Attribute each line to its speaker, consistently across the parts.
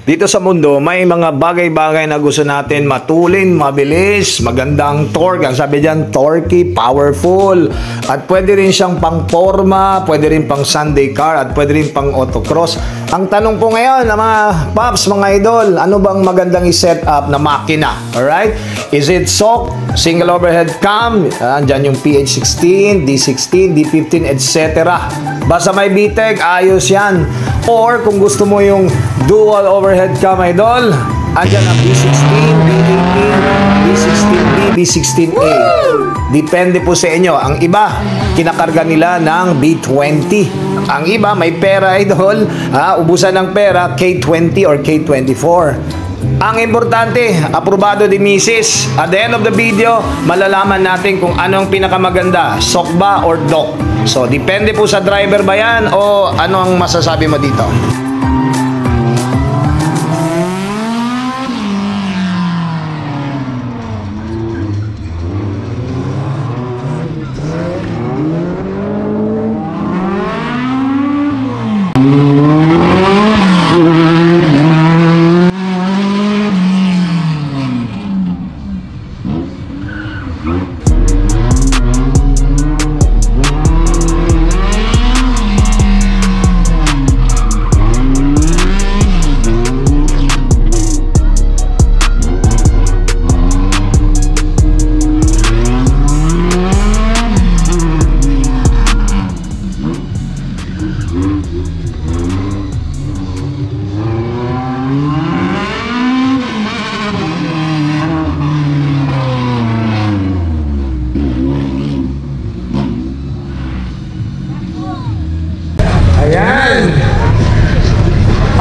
Speaker 1: Dito sa mundo, may mga bagay-bagay na gusto natin matulin, mabilis, magandang torque. Ang sabi diyan, torquey, powerful. At pwede rin siyang pang-forma, pwede rin pang Sunday car, at pwede rin pang autocross. Ang tanong ko ngayon, mga paps, mga idol, ano bang magandang i-set up na makina? Alright? Is it SOC, single overhead cam, andyan yung PH16, D16, D15, etc. Basta may VTEC, ayos yan. Or kung gusto mo yung dual overhead cam, idol, andyan ang B16, B18, B16B, B16A. Depende po sa inyo. Ang iba, kinakarga nila ng B20. Ang iba, may pera, idol, ubusan ng pera, K20 or K24. Ang importante, aprobado ni Mrs. At the end of the video, malalaman natin kung ano ang pinakamaganda, SOC ba or DOC. So, depende po sa driver ba yan o ano ang masasabi mo dito?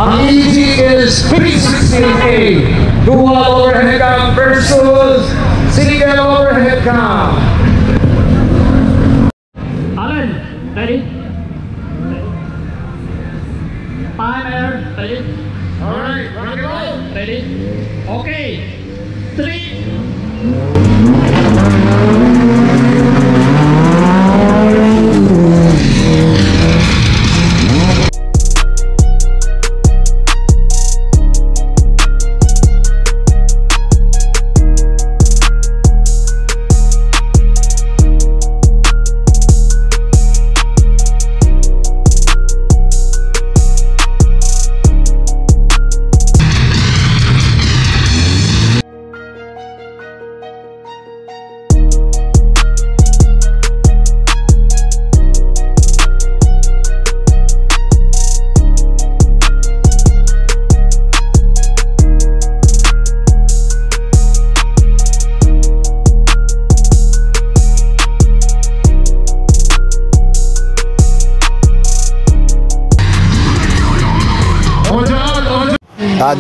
Speaker 1: Ang easy is P16A, dual overhead cam versus single overhead cam.
Speaker 2: Alan, ready? Timer, ready?
Speaker 1: Alright, rock and roll.
Speaker 2: Ready? Okay. 3.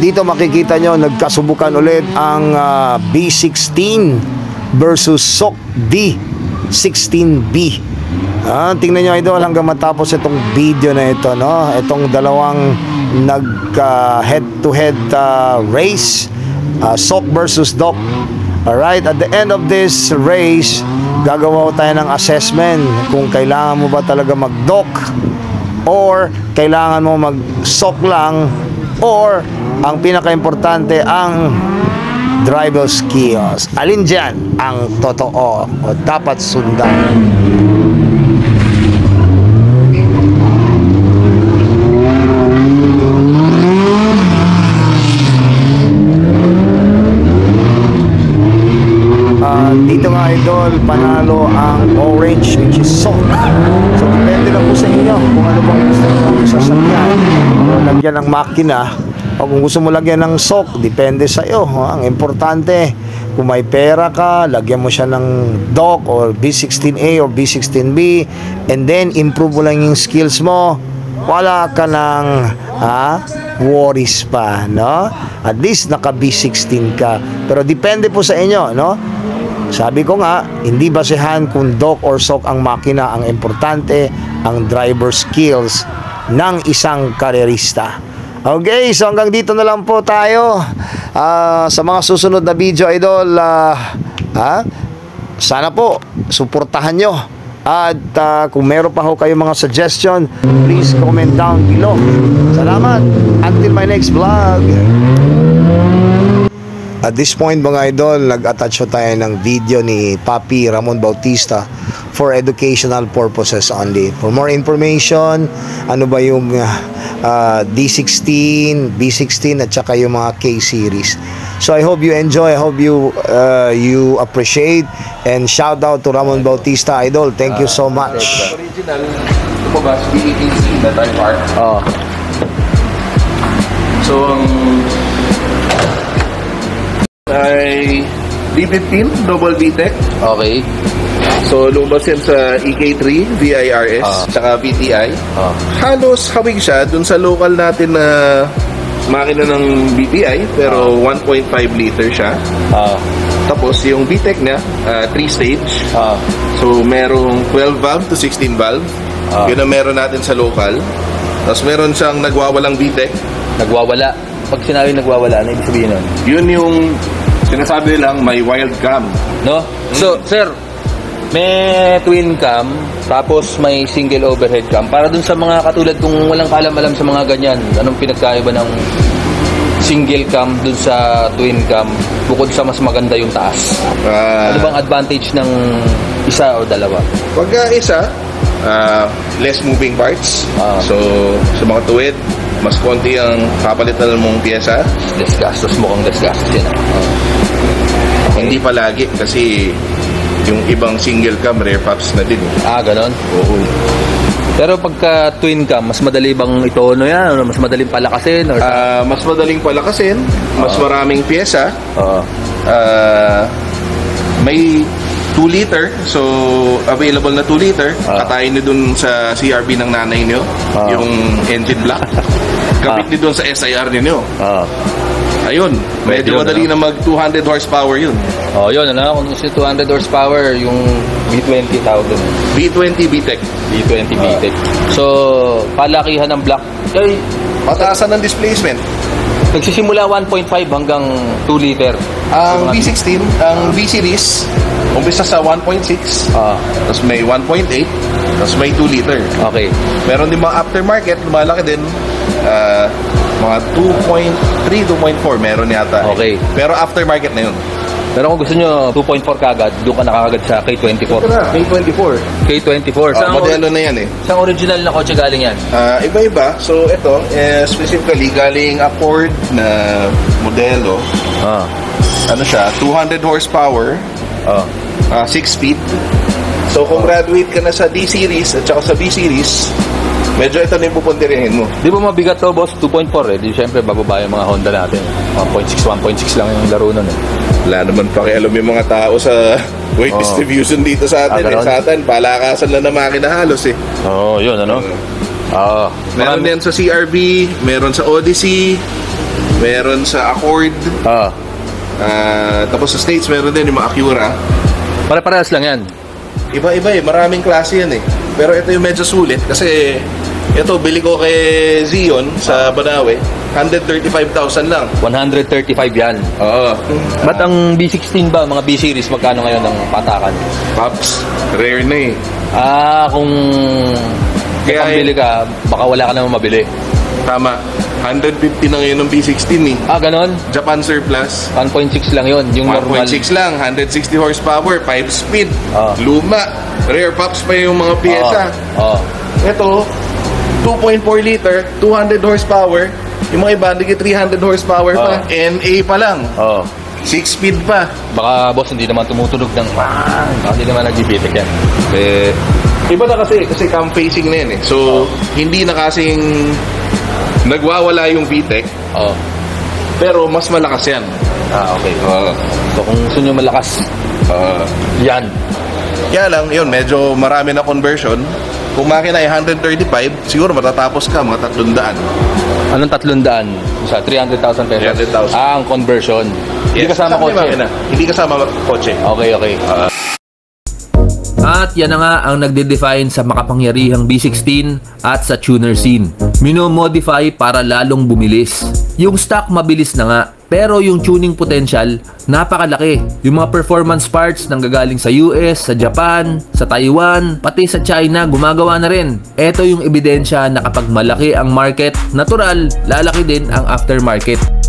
Speaker 1: Dito makikita nyo, nagkasubukan ulit ang B16 versus SOC D16B. Tingnan nyo idol hanggang matapos itong video na ito, no? Itong dalawang head-to-head race, SOC versus DOC. Alright, at the end of this race, gagawa tayo ng assessment kung kailangan mo ba talaga mag-DOC or kailangan mo mag-SOC lang, or ang pinaka-importante ang driver skills. Alin dyan ang totoo o dapat sundan? Dito nga idol, panalo ang orange, which is SOC. So depende lang po sa inyo kung ano bang gusto nyo sasakyan o lagyan ng makina, o kung gusto mo lagyan ng SOC, depende sa iyo. Ang importante, kung may pera ka, lagyan mo siya ng DOC or B16A or B16B, and then improve mo lang yung skills mo, wala ka ng worries pa, no? At least naka B16 ka. Pero depende po sa inyo, no? Sabi ko nga, hindi basehan kung DOC or SOC ang makina. Ang importante, ang driver skills ng isang karerista. Okay, so hanggang dito na lang po tayo. Sa mga susunod na video, idol, sana po, suportahan nyo At kung meron pa ho kayong mga suggestion, please comment down below. Salamat. Until my next vlog. At this point mga idol, nag-attach tayo ng video ni Papi Ramon Bautista for educational purposes only. For more information, ano ba yung D16, B16 at saka yung mga K-series. So I hope you enjoy, I hope you appreciate, and shout out to Ramon Bautista idol. Thank you so much.
Speaker 3: Original, lumabas, B18C na type R. So, ay B15 double VTEC.
Speaker 4: Okay.
Speaker 3: So lumabas yan sa EK3 VIRS tsaka VTI. Halos hawig siya dun sa local natin na makina ng BPI, pero 1.5 liter siya. Tapos yung VTEC niya 3 stage. So merong 12 valve to 16 valve. Yun ang meron natin sa local. Tapos meron siyang nagwawalang VTEC.
Speaker 4: Nagwawala. Pag sinabi nagwawala, ano ibig sabihin nun?
Speaker 3: Yun yung sinasabi lang may wild cam.
Speaker 4: No? So, sir, may twin cam, tapos may single overhead cam. Para dun sa mga katulad kung walang kaalam-alam sa mga ganyan, anong pinagkaiba ng single cam dun sa twin cam bukod sa mas maganda yung taas? Ano bang advantage ng isa o dalawa?
Speaker 3: Pagka isa, less moving parts. So, sa mga tuwid, mas konti ang papalitan mong pyesa.
Speaker 4: Less gastos, mukhang less gastos yan.
Speaker 3: Hindi palagi kasi yung ibang single cam rear pops na din.
Speaker 4: Ganon?
Speaker 3: Oo.
Speaker 4: Pero pagka twin cam, mas madali bang itono yan? Or mas madaling palakasin? Or
Speaker 3: Mas madaling palakasin, mas maraming pyesa. May 2 liter, so available na 2 liter. Katayin nyo dun sa CRV ng nanay nyo, yung engine block. Kapit nyo dun sa SIR ninyo. Ayun, medyo madali na mag 200 horsepower yun.
Speaker 4: Yun, ano? Kung gusto 200 horsepower, yung B20 tawag dun.
Speaker 3: B20 VTEC.
Speaker 4: B20 VTEC. So, palakihan ng block. Ay,
Speaker 3: Pataasan ng displacement.
Speaker 4: nagsisimula 1.5 hanggang 2 liter.
Speaker 3: Ang B16, ang B-Series, umpisa sa 1.6, tapos may 1.8, tapos may 2 liter.
Speaker 4: Okay.
Speaker 3: Meron din mga aftermarket, lumalaki din, mga 2.3, 2.4 meron yata.
Speaker 4: Okay.
Speaker 3: Pero aftermarket na yun.
Speaker 4: Pero kung gusto nyo 2.4 kagad, doon ka nakakagad sa K24.
Speaker 3: K24.
Speaker 4: K24.
Speaker 3: Modelo na yan eh.
Speaker 4: Saan original na kotse galing yan?
Speaker 3: Iba-iba. So ito, specifically galing Accord na modelo. Ano siya, 200 horsepower, 6 speed. So kung graduate ka na sa D-Series at saka sa B-Series, medyo ito na yung pupuntirihin mo.
Speaker 4: Di ba mabigat to, boss? 2.4 eh. Di syempre bababa yung mga Honda natin. 1.6 lang yung laro nun eh.
Speaker 3: Wala naman pakialam yung mga tao sa weight distribution dito sa atin. Sa atin, palakasan lang na makina halos eh.
Speaker 4: Yun ano?
Speaker 3: Meron din sa CRV, meron sa Odyssey, meron sa Accord. Tapos sa States, meron din yung mga Acura.
Speaker 4: Pare-parehas lang yan.
Speaker 3: Iba-iba eh, maraming klase yan eh. Pero ito yung medyo sulit kasi ito, bili ko kay Zion sa Banawe, 135,000 lang.
Speaker 4: 135 yan. Ba't ang B16 ba, mga B-Series, magkano ngayon ang patakan?
Speaker 3: Pops, rare na eh.
Speaker 4: Kung
Speaker 3: Kaya
Speaker 4: bili ka, baka wala ka naman mabili.
Speaker 3: Tama, 150 na ngayon ng B16 eh.
Speaker 4: Ganon?
Speaker 3: Japan Surplus.
Speaker 4: 1.6 lang yun, yung normal.
Speaker 3: 1.6 lang, 160 horsepower, 5 speed, luma, rare pops pa yung mga pyesa. Ito, 2.4 liter, 200 horsepower, yung mga iba, hindi 300 horsepower pa, NA pa lang. 6 speed pa.
Speaker 4: Baka boss, hindi naman tumutunog ng hindi naman nag-bibitik yan.
Speaker 3: Iba na kasi cam facing na yan eh. So, hindi na kasing nagwawala yung VTEC. Pero mas malakas yan.
Speaker 4: Okay. So, kung gusto nyo malakas, yan.
Speaker 3: Kaya lang, yun, medyo marami na conversion. Kung makina ay 135, siguro matatapos ka, mga 300.
Speaker 4: Anong 300? Sa 300,000 pesos?
Speaker 3: 300,000.
Speaker 4: Ang conversion. Hindi kasama kotse.
Speaker 3: Hindi kasama kotse.
Speaker 4: Okay. At yan na nga ang nagde-define sa makapangyarihang B16 at sa tuner scene. Minomodify para lalong bumilis. Yung stock mabilis na nga, pero yung tuning potential, napakalaki. Yung mga performance parts nanggagaling sa US, sa Japan, sa Taiwan, pati sa China, gumagawa na rin. Ito yung ebidensya na kapag malaki ang market, natural, lalaki din ang aftermarket.